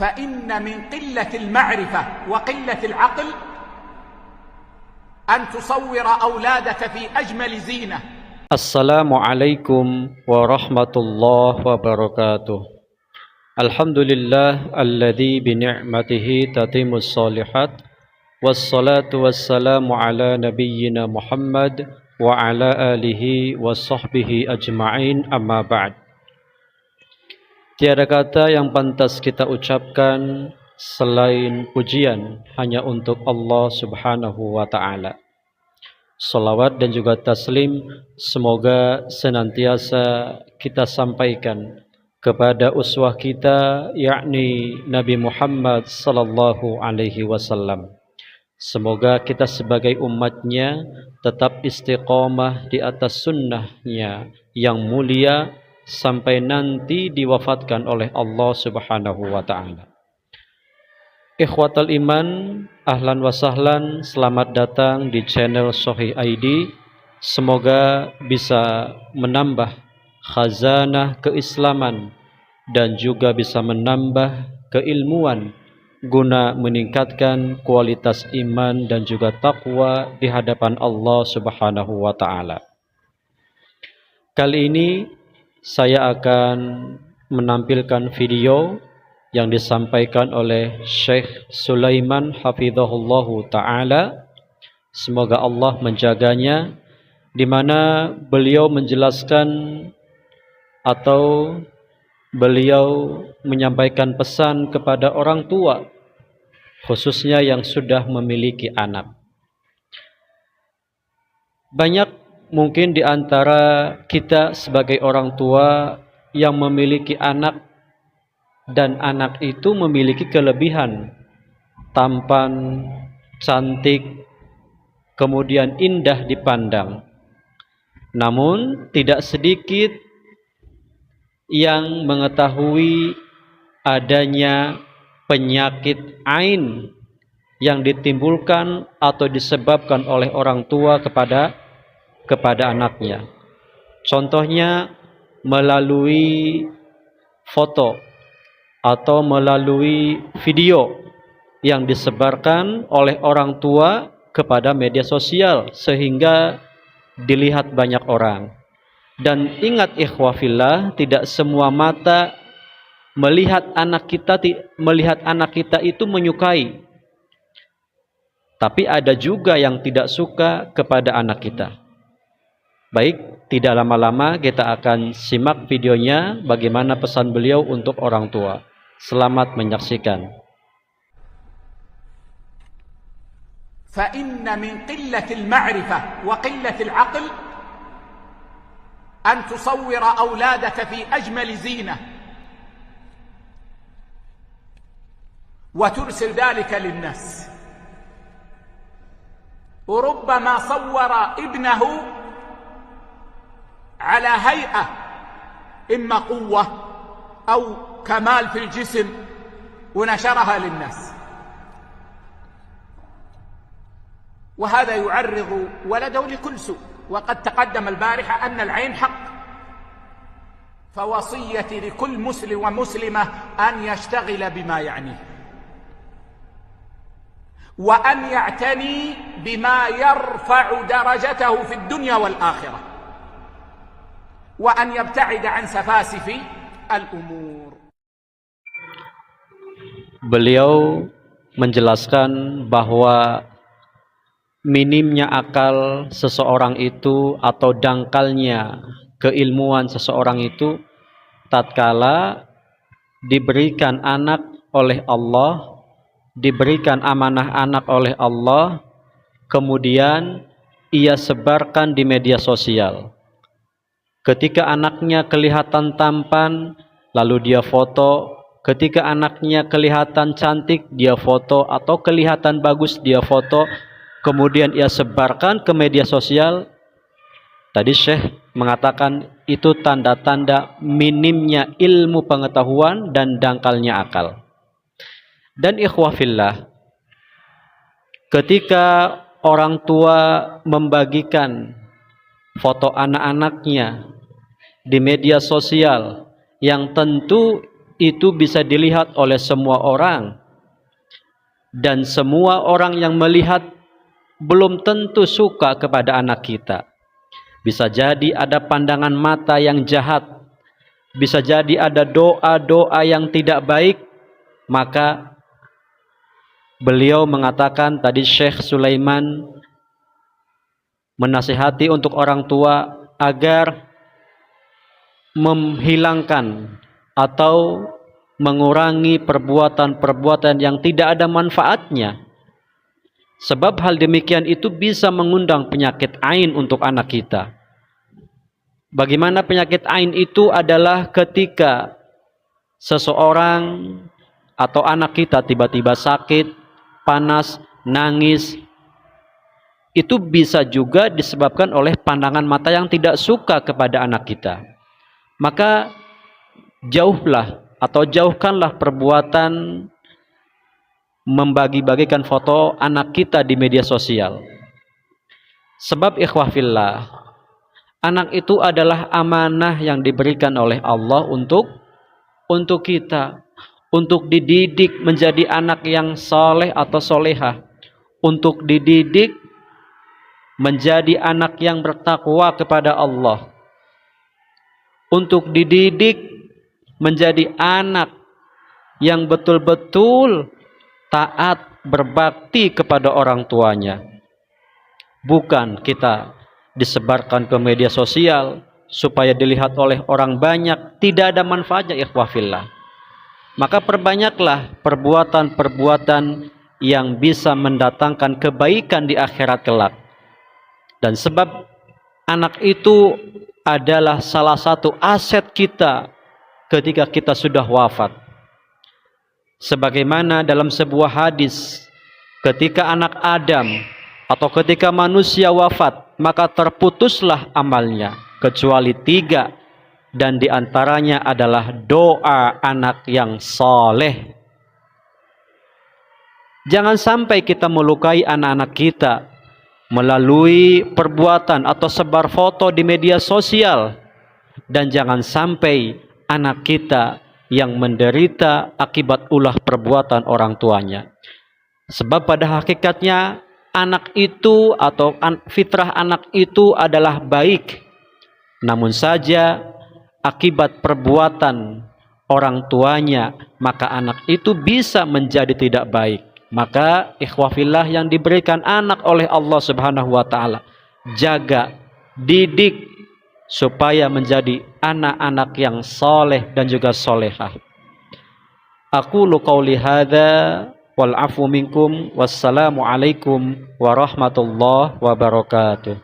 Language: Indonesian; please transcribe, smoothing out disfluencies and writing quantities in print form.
فإن من قلة المعرفة وقلة العقل أن تصور أولادك في أجمل زينة. السلام عليكم ورحمة الله وبركاته. الحمد لله الذي بنعمته تتم الصالحات، والصلاة والسلام على نبينا محمد وعلى آله وصحبه أجمعين. أما بعد. Tiada kata yang pantas kita ucapkan selain pujian hanya untuk Allah Subhanahu wa Ta'ala. Salawat dan juga taslim semoga senantiasa kita sampaikan kepada uswah kita, yakni Nabi Muhammad sallallahu alaihi wasallam. Semoga kita sebagai umatnya tetap istiqomah di atas sunnahnya yang mulia sampai nanti diwafatkan oleh Allah Subhanahu wa Ta'ala. Ikhwatal iman, ahlan wa sahlan, selamat datang di channel Sahih ID. Semoga bisa menambah khazanah keislaman dan juga bisa menambah keilmuan guna meningkatkan kualitas iman dan juga takwa di hadapan Allah Subhanahu wa Ta'ala. Kali ini saya akan menampilkan video yang disampaikan oleh Syekh Sulaiman hafizahullahu ta'ala. Semoga Allah menjaganya, di mana beliau menjelaskan atau beliau menyampaikan pesan kepada orang tua, khususnya yang sudah memiliki anak. Banyak mungkin di antara kita sebagai orang tua yang memiliki anak, dan anak itu memiliki kelebihan tampan, cantik, kemudian indah dipandang. Namun tidak sedikit yang mengetahui adanya penyakit ain yang ditimbulkan atau disebabkan oleh orang tua kepada anaknya. Contohnya melalui foto atau melalui video yang disebarkan oleh orang tua kepada media sosial sehingga dilihat banyak orang. Dan ingat ikhwah fillah, tidak semua mata melihat anak kita itu menyukai. Tapi ada juga yang tidak suka kepada anak kita. Baik, tidak lama-lama kita akan simak videonya bagaimana pesan beliau untuk orang tua. Selamat menyaksikan. فإن من قلة المعرفة وقلة العقل أن تصور أولادك في أجمل زينة وترسل ذلك للناس. وربما صور ابنه على هيئة إما قوة أو كمال في الجسم ونشرها للناس، وهذا يعرض ولده لكل سوء. وقد تقدم البارحة أن العين حق، فوصيتي لكل مسلم ومسلمة أن يشتغل بما يعنيه، وأن يعتني بما يرفع درجته في الدنيا والآخرة، وأن يبتعد عن سفاسف الأمور. Beliau menjelaskan bahwa minimnya akal seseorang itu atau dangkalnya keilmuan seseorang itu tatkala diberikan anak oleh Allah, diberikan amanah anak oleh Allah, kemudian ia sebarkan di media sosial. Ketika anaknya kelihatan tampan, lalu dia foto. Ketika anaknya kelihatan cantik, dia foto, atau kelihatan bagus, dia foto. Kemudian ia sebarkan ke media sosial. Tadi Syekh mengatakan itu tanda-tanda minimnya ilmu pengetahuan dan dangkalnya akal. Dan ikhwah fillah, ketika orang tua membagikan foto anak-anaknya di media sosial yang tentu itu bisa dilihat oleh semua orang, dan semua orang yang melihat belum tentu suka kepada anak kita. Bisa jadi ada pandangan mata yang jahat, bisa jadi ada doa-doa yang tidak baik. Maka beliau mengatakan tadi, Syekh Sulaiman menasihati untuk orang tua agar menghilangkan atau mengurangi perbuatan-perbuatan yang tidak ada manfaatnya. Sebab hal demikian itu bisa mengundang penyakit ain untuk anak kita. Bagaimana penyakit ain itu adalah ketika seseorang atau anak kita tiba-tiba sakit, panas, nangis. Itu bisa juga disebabkan oleh pandangan mata yang tidak suka kepada anak kita. Maka jauhkanlah perbuatan membagi-bagikan foto anak kita di media sosial. Sebab ikhwah fillah, anak itu adalah amanah yang diberikan oleh Allah untuk kita, untuk dididik menjadi anak yang soleh atau solehah, untuk dididik menjadi anak yang bertakwa kepada Allah, untuk dididik menjadi anak yang betul-betul taat berbakti kepada orang tuanya. Bukan kita disebarkan ke media sosial supaya dilihat oleh orang banyak, tidak ada manfaatnya ikhwah fillah. Maka perbanyaklah perbuatan-perbuatan yang bisa mendatangkan kebaikan di akhirat kelak. Dan sebab anak itu adalah salah satu aset kita ketika kita sudah wafat. Sebagaimana dalam sebuah hadis, ketika anak Adam atau ketika manusia wafat, maka terputuslah amalnya kecuali 3, dan diantaranya adalah doa anak yang soleh. Jangan sampai kita melukai anak-anak kita melalui perbuatan atau sebar foto di media sosial, dan jangan sampai anak kita yang menderita akibat ulah perbuatan orang tuanya. Sebab pada hakikatnya anak itu atau fitrah anak itu adalah baik, namun saja akibat perbuatan orang tuanya maka anak itu bisa menjadi tidak baik. Maka ikhwah fillah yang diberikan anak oleh Allah Subhanahu wa taala, jaga, didik supaya menjadi anak-anak yang soleh dan juga solehah. Aqulu qauli hadza wal afu minkum, wassalamu alaikum warahmatullahi wabarakatuh.